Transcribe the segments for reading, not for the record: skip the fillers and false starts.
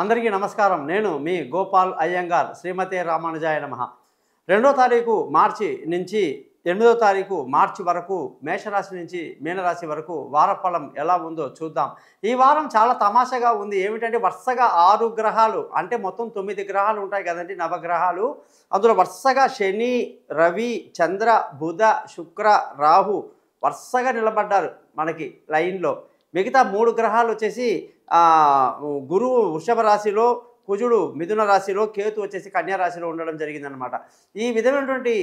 అందరికీ నమస్కారం. నేను మీ గోపాల్ అయ్యంగార్. శ్రీమతే రామానుజాయ నమః. 2వ తారీఖు మార్చి నుంచి 8వ తారీఖు మార్చి వరకు మేషరాశి నుంచి మీనరాశి వరకు వారఫలం ఎలా ఉందో చూద్దాం. ఈ వారం చాలా తమాషాగా ఉంది. ఏమిటంటే వరుసగా 6 గ్రహాలు, అంటే మొత్తం 9 గ్రహాలు ఉంటాయి కదండి, నవగ్రహాలు. అందులో వరుసగా శని, రవి, చంద్ర, బుధ, శుక్ర, రాహు వరుసగా నిలబడ్డారు మనకి లైన్లో. మిగతా 3 గ్రహాలు వచ్చేసి గురువు వృషభ రాశిలో, కుజుడు మిథున రాశిలో, కేతు వచ్చేసి కన్యా రాశిలో ఉండడం జరిగిందనమాట. ఈ విధమైనటువంటి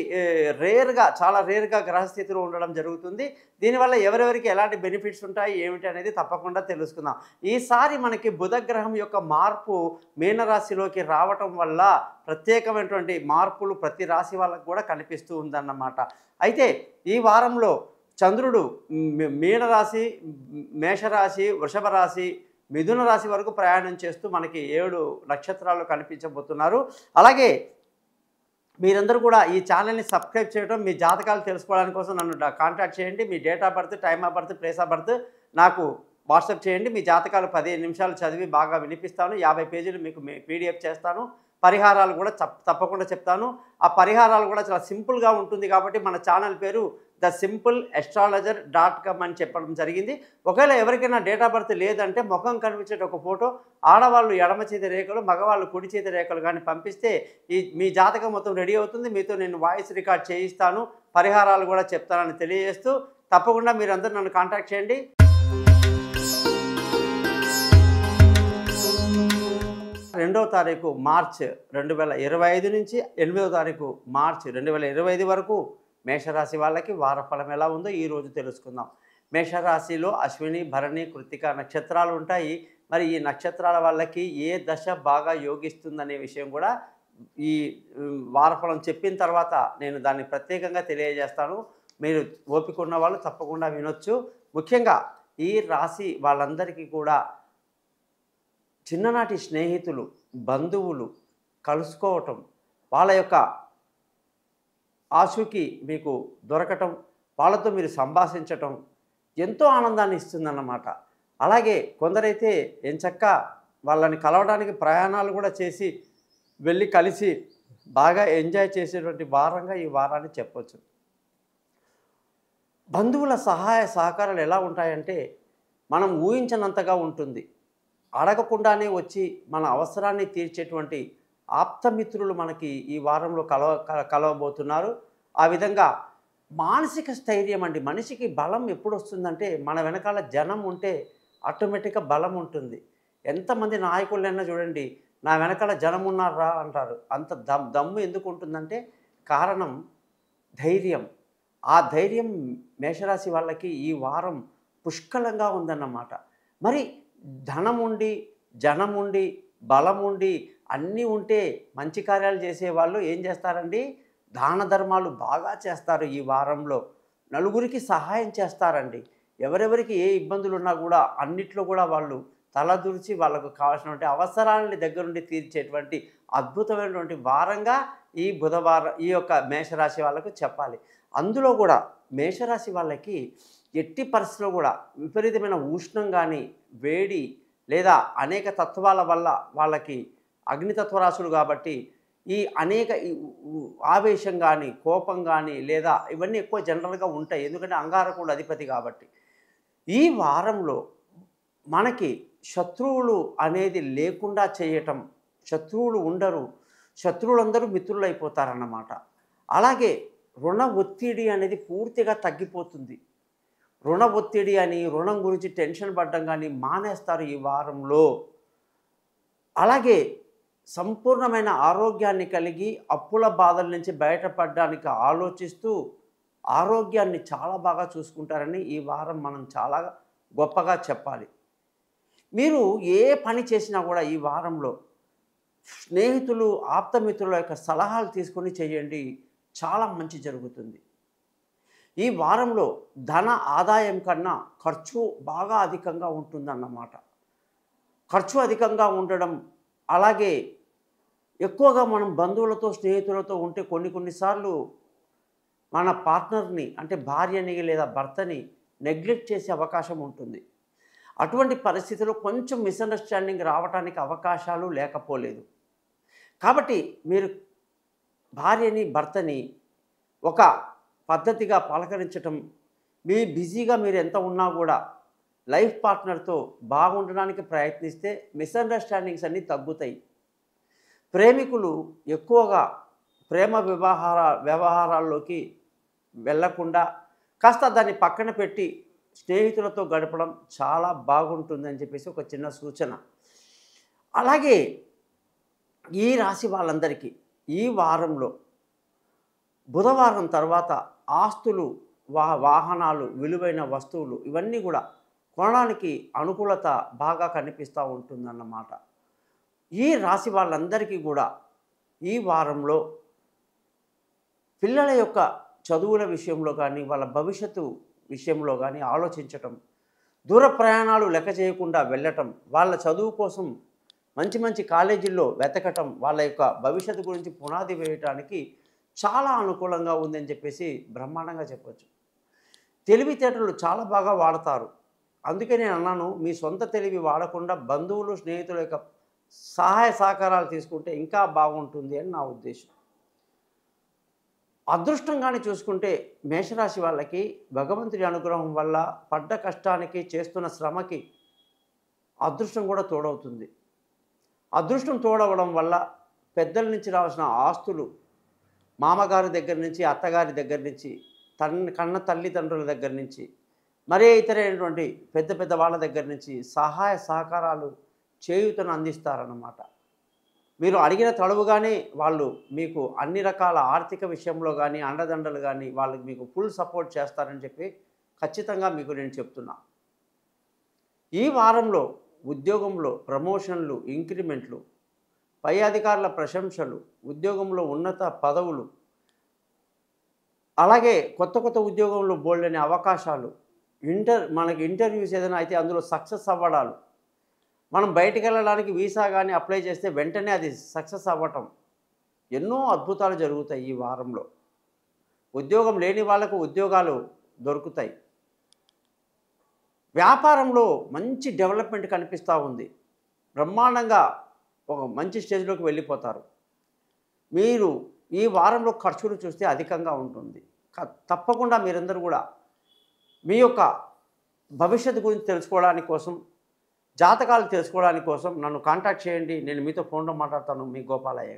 చాలా రేర్గా గ్రహస్థితిలో ఉండడం జరుగుతుంది. దీనివల్ల ఎవరెవరికి ఎలాంటి బెనిఫిట్స్ ఉంటాయి ఏమిటి అనేది తప్పకుండా తెలుసుకుందాం. ఈసారి మనకి బుధగ్రహం యొక్క మార్పు మీనరాశిలోకి రావటం వల్ల ప్రత్యేకమైనటువంటి మార్పులు ప్రతి రాశి వాళ్ళకు కూడా కనిపిస్తూ ఉందన్నమాట. అయితే ఈ వారంలో చంద్రుడు మీనరాశి, మేషరాశి, వృషభ రాశి, మిథున రాశి వరకు ప్రయాణం చేస్తూ మనకి 7 నక్షత్రాలు కనిపించబోతున్నారు. అలాగే మీరందరూ కూడా ఈ ఛానల్ని సబ్స్క్రైబ్ చేయడం, మీ జాతకాలు తెలుసుకోవడానికి కోసం నన్ను కాంటాక్ట్ చేయండి. మీ date of birth, time of birth, place of birth నాకు వాట్సాప్ చేయండి. మీ జాతకాలు 15 నిమిషాలు చదివి బాగా వినిపిస్తాను. 50 పేజీలు మీకు పీడిఎఫ్ చేస్తాను. పరిహారాలు కూడా తప్పకుండా చెప్తాను. ఆ పరిహారాలు కూడా చాలా సింపుల్గా ఉంటుంది కాబట్టి మన ఛానల్ పేరు thesimpleastrologer.com అని చెప్పడం జరిగింది. ఒకవేళ ఎవరికైనా డేట్ ఆఫ్ బర్త్ లేదంటే ముఖం కనిపించేట ఒక ఫోటో, ఆడవాళ్ళు ఎడమ చేతి రేఖలు, మగవాళ్ళు కుడి చేతి రేఖలు కానీ పంపిస్తే మీ జాతకం మొత్తం రెడీ అవుతుంది. మీతో నేను వాయిస్ రికార్డ్ చేయిస్తాను, పరిహారాలు కూడా చెప్తానని తెలియజేస్తూ తప్పకుండా మీరందరూ నన్ను కాంటాక్ట్ చేయండి. 2వ తారీఖు మార్చ్ 2025 నుంచి 8వ తారీఖు మార్చ్ 2025 వరకు మేషరాశి వాళ్ళకి వారఫలం ఎలా ఉందో ఈరోజు తెలుసుకుందాం. మేషరాశిలో అశ్విని, భరణి, కృత్తిక నక్షత్రాలు ఉంటాయి. మరి ఈ నక్షత్రాల వాళ్ళకి ఏ దశ బాగా యోగిస్తుందనే విషయం కూడా ఈ వారఫలం చెప్పిన తర్వాత నేను దాన్ని ప్రత్యేకంగా తెలియజేస్తాను. మీరు ఓపిక ఉన్న వాళ్ళు తప్పకుండా వినొచ్చు. ముఖ్యంగా ఈ రాశి వాళ్ళందరికీ కూడా చిన్ననాటి స్నేహితులు, బంధువులు కలుసుకోవటం, వాళ్ళ యొక్క ఆచూకీ మీకు దొరకటం, వాళ్ళతో మీరు సంభాషించటం ఎంతో ఆనందాన్ని ఇస్తుందన్నమాట. అలాగే కొందరైతే ఎంచక్కా వాళ్ళని కలవడానికి ప్రయాణాలు కూడా చేసి వెళ్ళి కలిసి బాగా ఎంజాయ్ చేసేటువంటి వారంగా ఈ వారాన్ని చెప్పొచ్చు. బంధువుల సహాయ సహకారాలు ఎలా ఉంటాయంటే మనం ఊహించనంతగా ఉంటుంది. అడగకుండానే వచ్చి మన అవసరాన్ని తీర్చేటువంటి ఆప్తమిత్రులు మనకి ఈ వారంలో కలవబోతున్నారు. ఆ విధంగా మానసిక స్థైర్యం అండి. మనిషికి బలం ఎప్పుడు వస్తుందంటే మన వెనకాల జనం ఉంటే ఆటోమేటిక్గా బలం ఉంటుంది. ఎంతమంది నాయకులైనా చూడండి, నా వెనకాల జనం ఉన్నారా అంటారు. అంత దమ్ము ఎందుకు ఉంటుందంటే కారణం ధైర్యం. ఆ ధైర్యం మేషరాశి వాళ్ళకి ఈ వారం పుష్కలంగా ఉందన్నమాట. మరి ధనం ఉండి, జనం ఉండి, బలం ఉండి, అన్నీ ఉంటే మంచి కార్యాలు చేసేవాళ్ళు ఏం చేస్తారండి, దాన ధర్మాలు బాగా చేస్తారు. ఈ వారంలో నలుగురికి సహాయం చేస్తారండి. ఎవరెవరికి ఏ ఇబ్బందులు ఉన్నా కూడా అన్నిట్లో కూడా వాళ్ళు తలదూర్చి వాళ్ళకు కావాల్సినటువంటి అవసరాలని దగ్గరుండి తీర్చేటువంటి అద్భుతమైనటువంటి వారంగా ఈ యొక్క మేషరాశి వాళ్ళకు చెప్పాలి. అందులో కూడా మేషరాశి వాళ్ళకి ఎట్టి పరిస్థితిలో కూడా విపరీతమైన ఉష్ణం కానీ, వేడి లేదా అనేక తత్వాల వల్ల వాళ్ళకి అగ్నితత్వ రాశులు కాబట్టి ఈ అనేక ఆవేశం కానీ, కోపం కానీ లేదా ఇవన్నీ ఎక్కువ జనరల్గా ఉంటాయి. ఎందుకంటే అంగారకుడు అధిపతి కాబట్టి. ఈ వారంలో మనకి శత్రువులు అనేది లేకుండా చేయటం, శత్రువులు ఉండరు, శత్రువులందరూ మిత్రులు అయిపోతారన్నమాట. అలాగే రుణ ఒత్తిడి అనేది పూర్తిగా తగ్గిపోతుంది. రుణ ఒత్తిడి అని, రుణం గురించి టెన్షన్ పడడం కానీ మానేస్తారు ఈ వారంలో. అలాగే సంపూర్ణమైన ఆరోగ్యాన్ని కలిగి అప్పుల బాధల నుంచి బయటపడడానికి ఆలోచిస్తూ ఆరోగ్యాన్ని చాలా బాగా చూసుకుంటారని ఈ వారం మనం చాలా గొప్పగా చెప్పాలి. మీరు ఏ పని చేసినా కూడా ఈ వారంలో స్నేహితులు, ఆప్తమిత్రుల యొక్క సలహాలు తీసుకొని చేయండి, చాలా మంచి జరుగుతుంది. ఈ వారంలో ధన ఆదాయం కన్నా ఖర్చు బాగా అధికంగా ఉంటుందన్నమాట. ఖర్చు అధికంగా ఉండడం, అలాగే ఎక్కువగా మనం బంధువులతో, స్నేహితులతో ఉంటే కొన్నిసార్లు మన పార్ట్నర్ని అంటే భార్యని లేదా భర్తని నెగ్లెక్ట్ చేసే అవకాశం ఉంటుంది. అటువంటి పరిస్థితిలో కొంచెం మిస్అండర్స్టాండింగ్ రావడానికి అవకాశాలు లేకపోలేదు. కాబట్టి మీరు భార్యని, భర్తని ఒక పద్ధతిగా పలకరించటం, మీ బిజీగా మీరు ఎంత ఉన్నా కూడా లైఫ్ పార్ట్నర్తో బాగుండడానికి ప్రయత్నిస్తే మిస్అండర్స్టాండింగ్స్ అన్నీ తగ్గుతాయి. ప్రేమికులు ఎక్కువగా ప్రేమ వ్యవహారాల్లోకి వెళ్ళకుండా కాస్త దాన్ని పక్కన పెట్టి స్నేహితులతో గడపడం చాలా బాగుంటుందని చెప్పేసి ఒక చిన్న సూచన. అలాగే ఈ రాశి వాళ్ళందరికీ ఈ వారంలో బుధవారం తర్వాత ఆస్తులు, వాహనాలు, విలువైన వస్తువులు ఇవన్నీ కూడా కొనడానికి అనుకూలత బాగా కనిపిస్తూ ఉంటుందన్నమాట. ఈ రాశి వాళ్ళందరికీ కూడా ఈ వారంలో పిల్లల యొక్క చదువుల విషయంలో కానీ, వాళ్ళ భవిష్యత్తు విషయంలో కానీ ఆలోచించటం, దూర ప్రయాణాలు లెక్క చేయకుండా వెళ్ళటం, వాళ్ళ చదువు కోసం మంచి మంచి కాలేజీల్లో వెతకటం, వాళ్ళ యొక్క భవిష్యత్తు గురించి పునాది వేయటానికి చాలా అనుకూలంగా ఉందని చెప్పేసి బ్రహ్మాండంగా చెప్పొచ్చు. తెలివితేటలు చాలా బాగా వాడతారు. అందుకే నేను అన్నాను, మీ సొంత తెలివి వాడకుండా బంధువులు, స్నేహితుల యొక్క సహాయ సహకారాలు తీసుకుంటే ఇంకా బాగుంటుంది అని నా ఉద్దేశం. అదృష్టంగానే చూసుకుంటే మేషరాశి వాళ్ళకి భగవంతుడి అనుగ్రహం వల్ల పడ్డ కష్టానికి, చేస్తున్న శ్రమకి అదృష్టం కూడా తోడవుతుంది. అదృష్టం తోడవడం వల్ల పెద్దల నుంచి రావాల్సిన ఆస్తులు, మామగారి దగ్గర నుంచి, అత్తగారి దగ్గర నుంచి, కన్న తల్లిదండ్రుల దగ్గర నుంచి, మరే ఇతరైనటువంటి పెద్ద పెద్ద వాళ్ళ దగ్గర నుంచి సహాయ సహకారాలు, చేయూతను అందిస్తారన్నమాట. మీరు అడిగిన తడవుగానే వాళ్ళు మీకు అన్ని రకాల ఆర్థిక విషయంలో కానీ, అండదండలు కానీ వాళ్ళకి మీకు ఫుల్ సపోర్ట్ చేస్తారని చెప్పి ఖచ్చితంగా మీకు నేను చెప్తున్నా. ఈ వారంలో ఉద్యోగంలో ప్రమోషన్లు, ఇంక్రిమెంట్లు, పై అధికారుల ప్రశంసలు, ఉద్యోగంలో ఉన్నత పదవులు, అలాగే కొత్త కొత్త ఉద్యోగంలో బోల్డని అవకాశాలు, మనకి ఇంటర్వ్యూస్ ఏదైనా అయితే అందులో సక్సెస్ అవ్వడాలు, మనం బయటికి వెళ్ళడానికి వీసా కానీ అప్లై చేస్తే వెంటనే అది సక్సెస్ అవ్వటం, ఎన్నో అద్భుతాలు జరుగుతాయి ఈ వారంలో. ఉద్యోగం లేని వాళ్ళకు ఉద్యోగాలు దొరుకుతాయి. వ్యాపారంలో మంచి డెవలప్మెంట్ కనిపిస్తూ ఉంది. బ్రహ్మాండంగా ఒక మంచి స్టేజ్లోకి వెళ్ళిపోతారు. మీరు ఈ వారంలో ఖర్చులు చూస్తే అధికంగా ఉంటుంది. తప్పకుండా మీరందరూ కూడా మీ యొక్క భవిష్యత్తు గురించి తెలుసుకోవడానికి కోసం, జాతకాలు తెలుసుకోవడానికి కోసం నన్ను కాంటాక్ట్ చేయండి. నేను మీతో ఫోన్లో మాట్లాడతాను. మీ గోపాలయ్య.